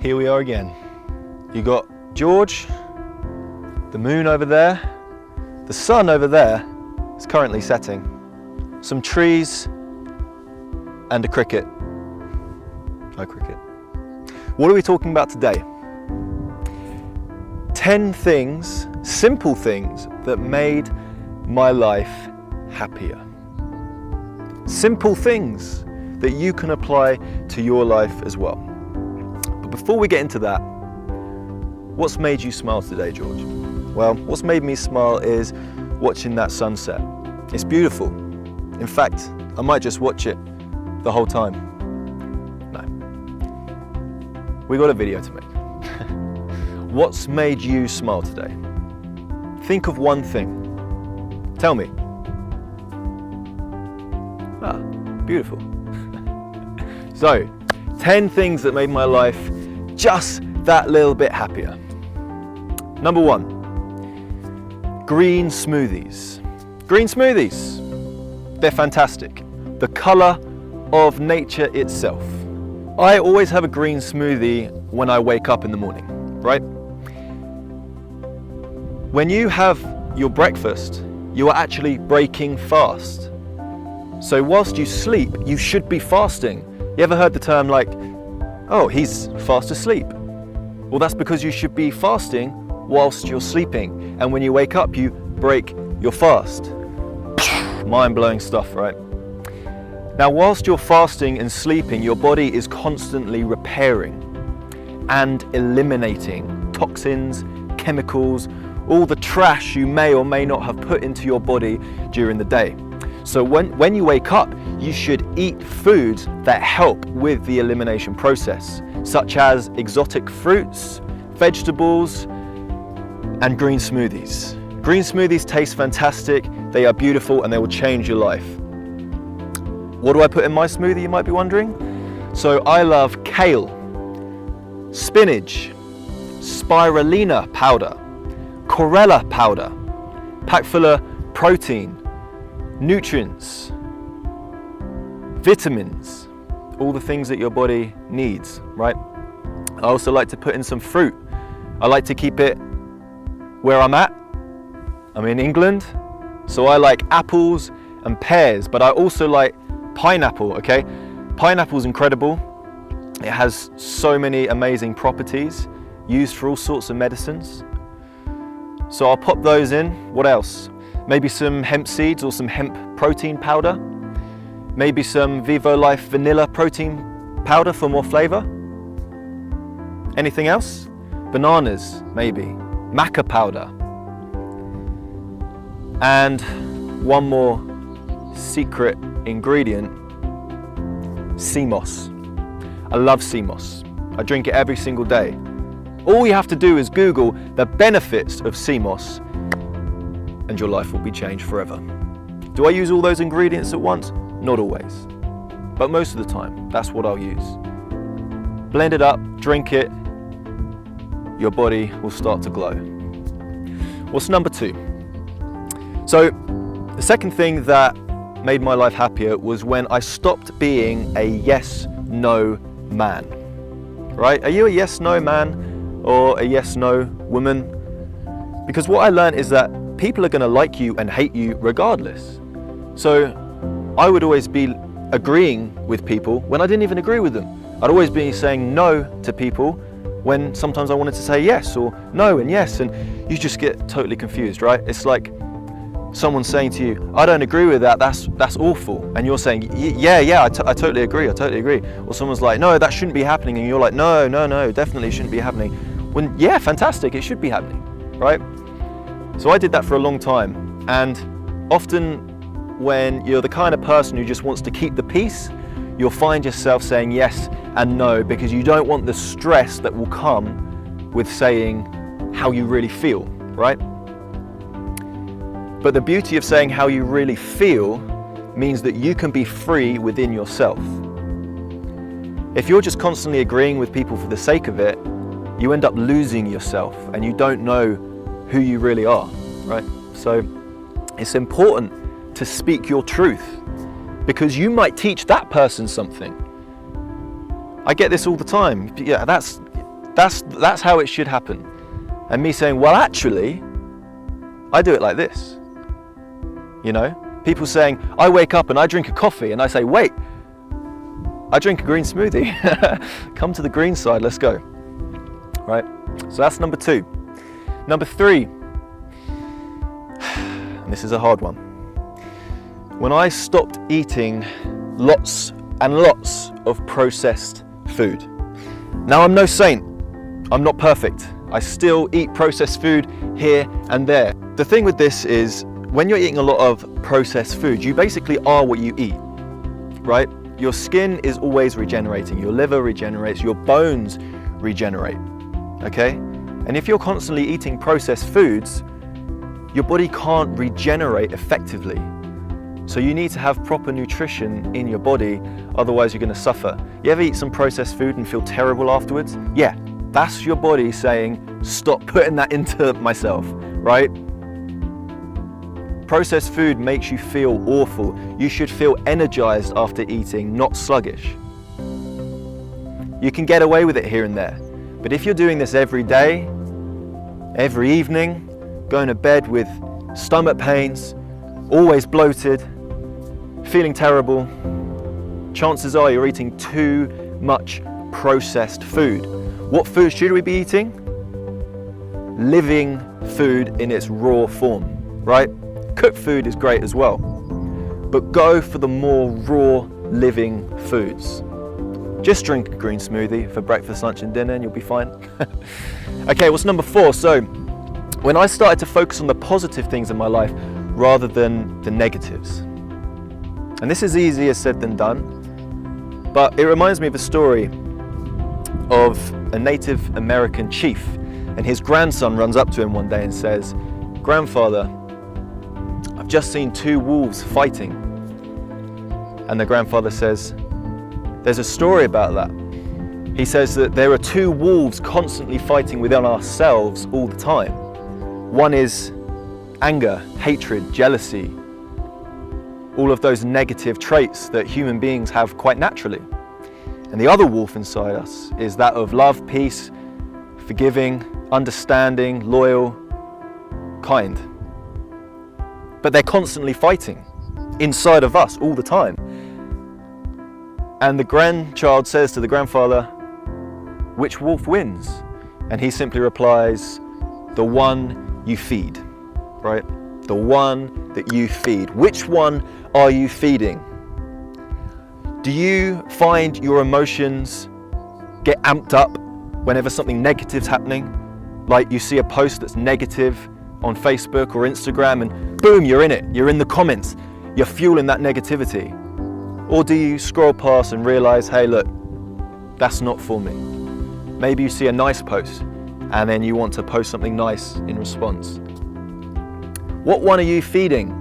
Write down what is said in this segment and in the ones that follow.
here we are again. You got George, the moon over there, the sun over there is currently setting, some trees, and a cricket. Hi, cricket. What are we talking about today? 10 things, simple things, that made my life happier. Simple things that you can apply to your life as well. But before we get into that, what's made you smile today, George? Well, what's made me smile is watching that sunset. It's beautiful. In fact, I might just watch it the whole time. No. We got a video to make. What's made you smile today? Think of one thing. Tell me. Ah, beautiful. So, 10 things that made my life just that little bit happier. Number 1, green smoothies. Green smoothies, they're fantastic. The color of nature itself. I always have a green smoothie when I wake up in the morning, right? When you have your breakfast, you are actually breaking fast. So whilst you sleep, you should be fasting. You ever heard the term like, oh, he's fast asleep? Well, that's because you should be fasting whilst you're sleeping. And when you wake up, you break your fast. Mind-blowing stuff, right? Now, whilst you're fasting and sleeping, your body is constantly repairing and eliminating toxins, chemicals, all the trash you may or may not have put into your body during the day. So when you wake up, you should eat foods that help with the elimination process, such as exotic fruits, vegetables, and green smoothies. Green smoothies taste fantastic, they are beautiful, and they will change your life. What do I put in my smoothie, you might be wondering? So I love kale, spinach, spirulina powder, chlorella powder, packed full of protein, nutrients, vitamins, all the things that your body needs, right? I also like to put in some fruit. I like to keep it where I'm at. I'm in England, so I like apples and pears, but I also like pineapple, okay? Pineapple's incredible. It has so many amazing properties, used for all sorts of medicines. So I'll pop those in. What else? Maybe some hemp seeds or some hemp protein powder. Maybe some Vivo Life vanilla protein powder for more flavor. Anything else? Bananas, maybe. Maca powder. And one more secret ingredient, sea moss. I love sea moss. I drink it every single day. All you have to do is Google the benefits of sea moss and your life will be changed forever. Do I use all those ingredients at once? Not always, but most of the time, that's what I'll use. Blend it up, drink it, your body will start to glow. What's number 2? So, the second thing that made my life happier was when I stopped being a yes-no man, right? Are you a yes-no man or a yes-no woman? Because what I learned is that people are gonna like you and hate you regardless. So I would always be agreeing with people when I didn't even agree with them. I'd always be saying no to people when sometimes I wanted to say yes or no and yes, and you just get totally confused, right? It's like someone saying to you, I don't agree with that, that's awful. And you're saying, yeah, I totally agree. Or someone's like, no, that shouldn't be happening. And you're like, no, definitely shouldn't be happening. When, yeah, fantastic, it should be happening, right? So I did that for a long time. And often when you're the kind of person who just wants to keep the peace, you'll find yourself saying yes and no, because you don't want the stress that will come with saying how you really feel, right? But the beauty of saying how you really feel means that you can be free within yourself. If you're just constantly agreeing with people for the sake of it, you end up losing yourself and you don't know who you really are, right? So it's important to speak your truth because you might teach that person something. I get this all the time. Yeah, That's how it should happen. And me saying, well, actually, I do it like this. You know, people saying, I wake up and I drink a coffee, and I say, wait, I drink a green smoothie. Come to the green side, let's go. Right? So that's number 2. Number 3, and this is a hard one. When I stopped eating lots and lots of processed food. Now, I'm no saint. I'm not perfect. I still eat processed food here and there. The thing with this is, when you're eating a lot of processed food, you basically are what you eat, right? Your skin is always regenerating, your liver regenerates, your bones regenerate, okay? And if you're constantly eating processed foods, your body can't regenerate effectively. So you need to have proper nutrition in your body, otherwise you're going to suffer. You ever eat some processed food and feel terrible afterwards? Yeah, that's your body saying, stop putting that into myself, right? Processed food makes you feel awful. You should feel energized after eating, not sluggish. You can get away with it here and there. But if you're doing this every day, every evening, going to bed with stomach pains, always bloated, feeling terrible, chances are you're eating too much processed food. What food should we be eating? Living food in its raw form, right? Cooked food is great as well, but go for the more raw living foods. Just drink a green smoothie for breakfast, lunch and dinner and you'll be fine. Okay, what's number 4? So when I started to focus on the positive things in my life rather than the negatives. And this is easier said than done, but it reminds me of a story of a Native American chief, and his grandson runs up to him one day and says, "Grandfather, I've just seen 2 wolves fighting." And the grandfather says, "There's a story about that." He says that there are 2 wolves constantly fighting within ourselves all the time. One is anger, hatred, jealousy, all of those negative traits that human beings have quite naturally. And the other wolf inside us is that of love, peace, forgiving, understanding, loyal, kind. But they're constantly fighting inside of us all the time. And the grandchild says to the grandfather, "Which wolf wins?" And he simply replies, "The one you feed," right? The one that you feed. Which one are you feeding? Do you find your emotions get amped up whenever something negative's happening? Like you see a post that's negative on Facebook or Instagram and boom, you're in it. You're in the comments. You're fueling that negativity. Or do you scroll past and realize, hey, look, that's not for me. Maybe you see a nice post and then you want to post something nice in response. What one are you feeding?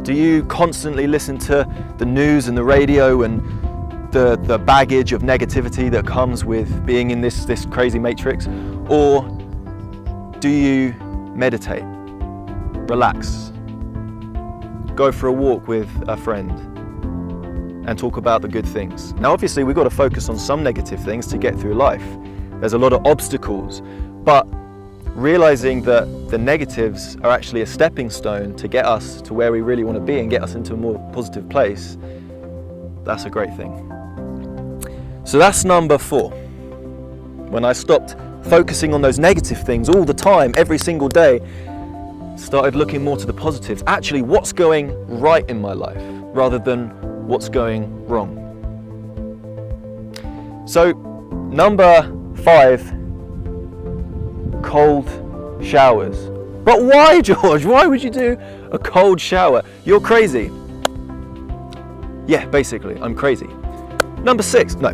Do you constantly listen to the news and the radio and the baggage of negativity that comes with being in this crazy matrix? Or do you meditate, relax, go for a walk with a friend and talk about the good things? Now obviously we've got to focus on some negative things to get through life. There's a lot of obstacles, but realizing that the negatives are actually a stepping stone to get us to where we really want to be and get us into a more positive place, that's a great thing. So that's number 4. When I stopped focusing on those negative things all the time, every single day, started looking more to the positives. Actually, what's going right in my life rather than what's going wrong. So number 5, cold showers. But why, George? Why would you do a cold shower? You're crazy. Yeah, basically, I'm crazy. Number 6, no,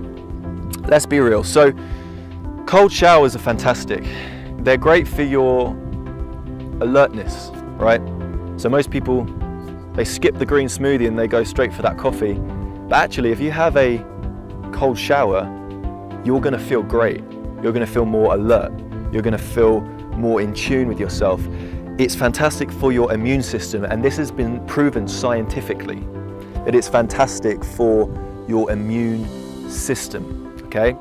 let's be real. So cold showers are fantastic. They're great for your alertness, right? So most people, they skip the green smoothie and they go straight for that coffee. But actually, if you have a cold shower, you're gonna feel great. You're gonna feel more alert. You're gonna feel more in tune with yourself. It's fantastic for your immune system, and this has been proven scientifically that it's fantastic for your immune system, okay?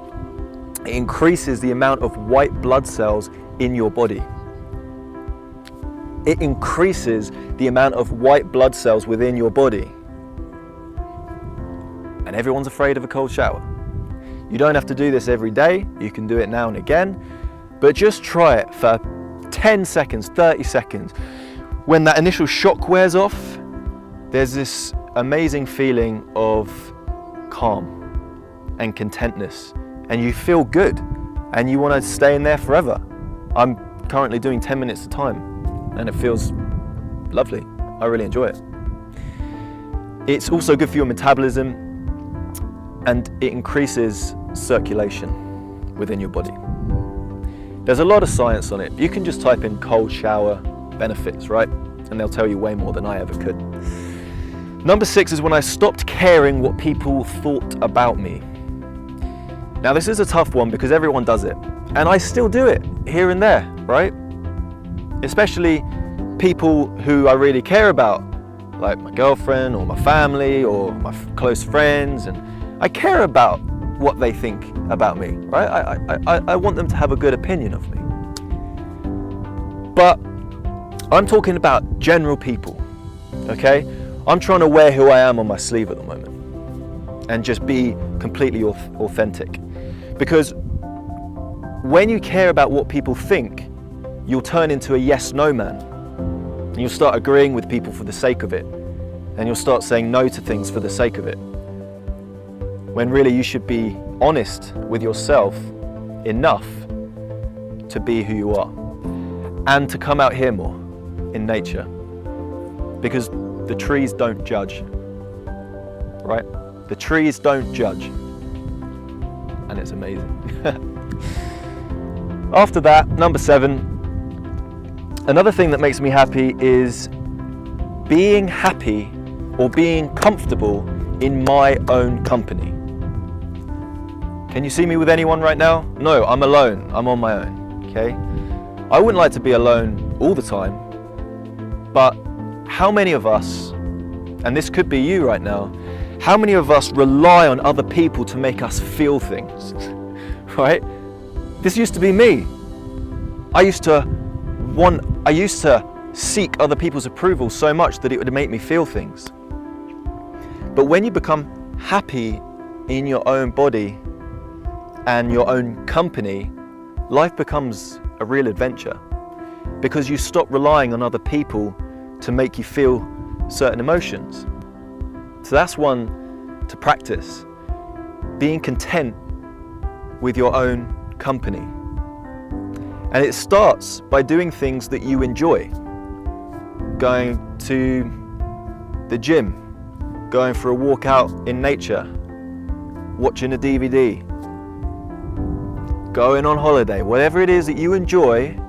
It increases the amount of white blood cells in your body. It increases the amount of white blood cells within your body. And everyone's afraid of a cold shower. You don't have to do this every day. You can do it now and again, but just try it for 10 seconds, 30 seconds. When that initial shock wears off, there's this amazing feeling of calm and contentness, and you feel good and you want to stay in there forever. I'm currently doing 10 minutes at a time and it feels lovely. I really enjoy it. It's also good for your metabolism and it increases circulation within your body. There's a lot of science on it. You can just type in cold shower benefits, right? And they'll tell you way more than I ever could. Number 6 is when I stopped caring what people thought about me. Now this is a tough one because everyone does it. And I still do it here and there, right? Especially people who I really care about, like my girlfriend or my family or my close friends. And I care about what they think about me, right? I want them to have a good opinion of me. But I'm talking about general people, okay? I'm trying to wear who I am on my sleeve at the moment and just be completely authentic. Because when you care about what people think, you'll turn into a yes-no man. And you'll start agreeing with people for the sake of it. And you'll start saying no to things for the sake of it. When really you should be honest with yourself enough to be who you are. And to come out here more in nature. Because the trees don't judge, right? The trees don't judge. And it's amazing. After that, number 7, another thing that makes me happy is being happy or being comfortable in my own company. Can you see me with anyone right now? No, I'm alone. I'm on my own, okay? I wouldn't like to be alone all the time, but how many of us, and this could be you right now, how many of us rely on other people to make us feel things, right? This used to be me. I used to seek other people's approval so much that it would make me feel things. But when you become happy in your own body and your own company, life becomes a real adventure because you stop relying on other people to make you feel certain emotions. So that's one to practice, being content with your own company. And it starts by doing things that you enjoy. Going to the gym, going for a walk out in nature, watching a DVD, going on holiday, whatever it is that you enjoy,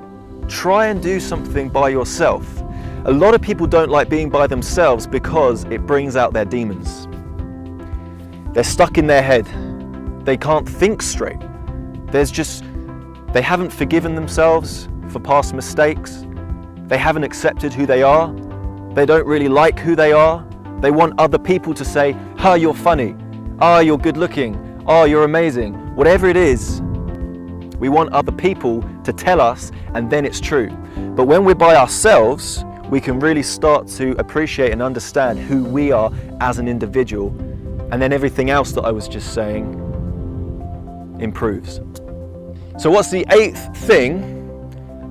try and do something by yourself. A lot of people don't like being by themselves because it brings out their demons. They're stuck in their head. They can't think straight. They haven't forgiven themselves for past mistakes. They haven't accepted who they are. They don't really like who they are. They want other people to say, "Ah, you're funny. Ah, you're good looking. Ah, you're amazing." Whatever it is, we want other people to tell us, and then it's true. But when we're by ourselves, we can really start to appreciate and understand who we are as an individual, and then everything else that I was just saying improves. So what's the 8th thing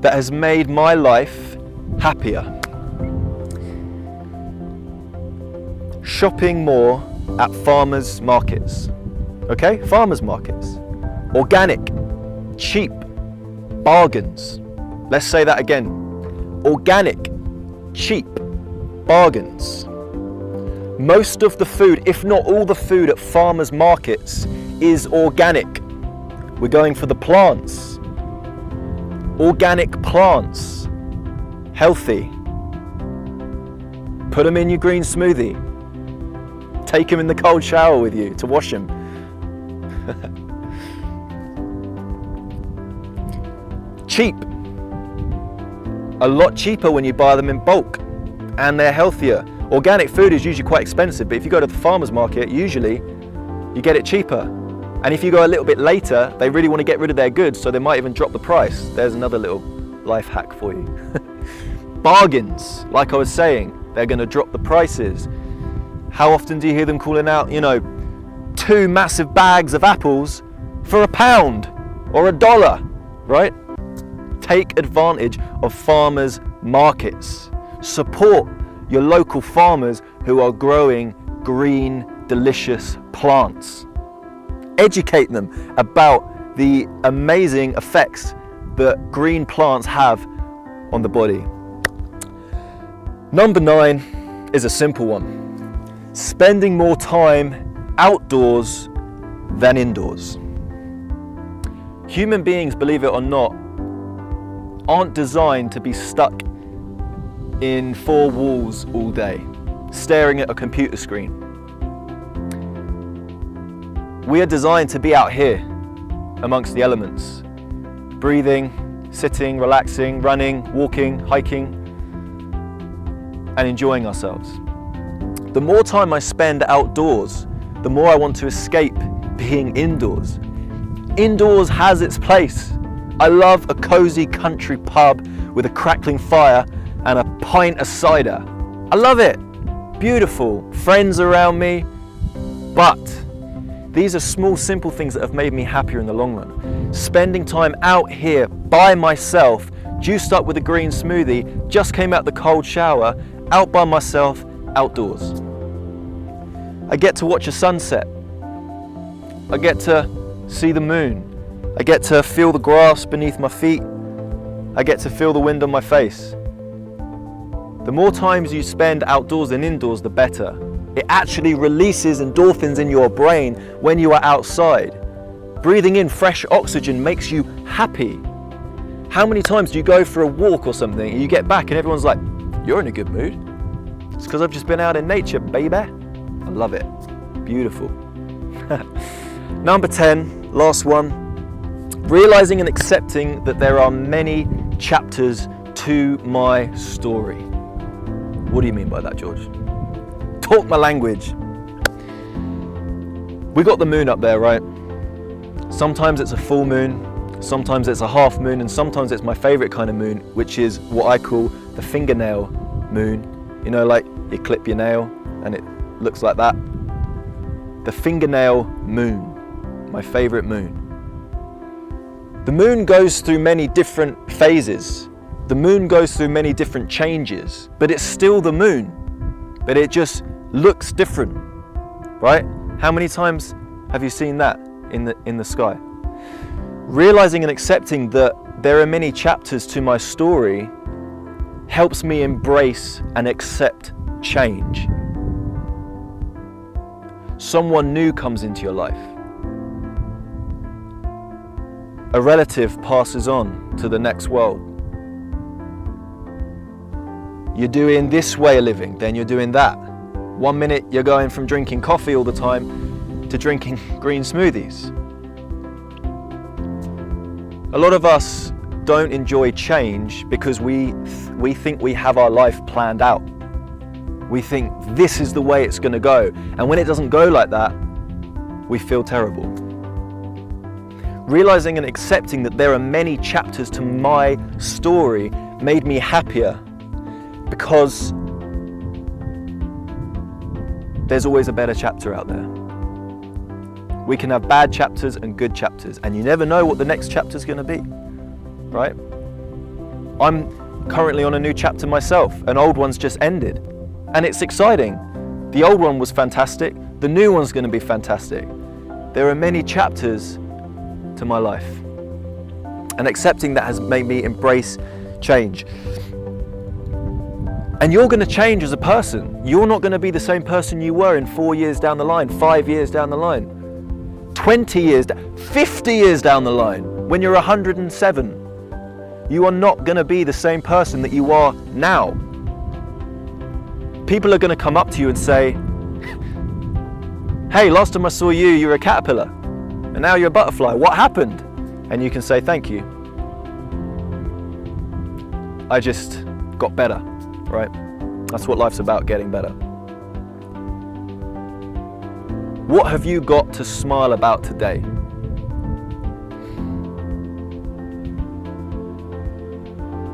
that has made my life happier? Shopping more at farmers markets. Okay, farmers markets. Organic, cheap, bargains. Let's say that again. Organic, cheap, bargains. Most of the food, if not all the food at farmers markets is organic. We're going for the plants. Organic plants. Healthy. Put them in your green smoothie. Take them in the cold shower with you to wash them. Cheap. A lot cheaper when you buy them in bulk, and they're healthier. Organic food is usually quite expensive, but if you go to the farmer's market, usually you get it cheaper. And if you go a little bit later, they really want to get rid of their goods, so they might even drop the price. There's another little life hack for you. Bargains, like I was saying, they're going to drop the prices. How often do you hear them calling out, 2 massive bags of apples for £1 or $1, right? Take advantage of farmers' markets. Support your local farmers who are growing green, delicious plants. Educate them about the amazing effects that green plants have on the body. Number 9 is a simple one. Spending more time outdoors than indoors. Human beings, believe it or not, aren't designed to be stuck in 4 walls all day, staring at a computer screen. We are designed to be out here amongst the elements, breathing, sitting, relaxing, running, walking, hiking, and enjoying ourselves. The more time I spend outdoors, the more I want to escape being indoors. Indoors has its place. I love a cozy country pub with a crackling fire and a pint of cider. I love it. Beautiful, friends around me. But these are small, simple things that have made me happier in the long run. Spending time out here by myself, juiced up with a green smoothie, just came out the cold shower, out by myself, outdoors. I get to watch a sunset. I get to see the moon. I get to feel the grass beneath my feet. I get to feel the wind on my face. The more times you spend outdoors than indoors, the better. It actually releases endorphins in your brain when you are outside. Breathing in fresh oxygen makes you happy. How many times do you go for a walk or something and you get back and everyone's like, you're in a good mood? It's because I've just been out in nature, baby. I love it. Beautiful. Number 10, last one. Realizing and accepting that there are many chapters to my story. What do you mean by that, George? Talk my language. We got the moon up there, right? Sometimes it's a full moon, sometimes it's a half moon, and sometimes it's my favorite kind of moon, which is what I call the fingernail moon. Like you clip your nail and it looks like that. The fingernail moon, my favorite moon. The moon goes through many different phases. The moon goes through many different changes, but it's still the moon, but it just looks different, right? How many times have you seen that in the sky? Realizing and accepting that there are many chapters to my story helps me embrace and accept change. Someone new comes into your life. A relative passes on to the next world. You're doing this way of living, then you're doing that. 1 minute you're going from drinking coffee all the time to drinking green smoothies. A lot of us don't enjoy change because we think we have our life planned out. We think this is the way it's going to go, and when it doesn't go like that, we feel terrible. Realizing and accepting that there are many chapters to my story made me happier, because there's always a better chapter out there. We can have bad chapters and good chapters, and you never know what the next chapter's going to be, right? I'm currently on a new chapter myself. An old one's just ended, and it's exciting. The old one was fantastic. The new one's going to be fantastic. There are many chapters to my life, and accepting that has made me embrace change. And you're going to change as a person. You're not going to be the same person you were in 4 years down the line, 5 years down the line, 20 years, 50 years down the line, when you're 107. You are not going to be the same person that you are now. People are going to come up to you and say, hey, last time I saw you, you were a caterpillar, and now you're a butterfly. What happened? And you can say, thank you. I just got better, right? That's what life's about, getting better. What have you got to smile about today?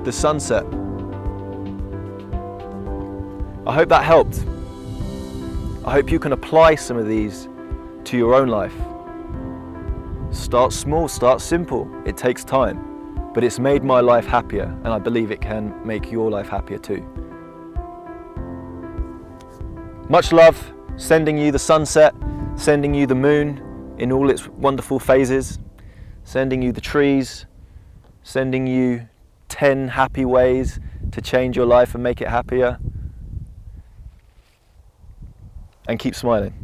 The sunset. I hope that helped. I hope you can apply some of these to your own life. Start small, start simple. It takes time, but it's made my life happier, and I believe it can make your life happier too. Much love, sending you the sunset, sending you the moon in all its wonderful phases, sending you the trees, sending you 10 happy ways to change your life and make it happier. And keep smiling.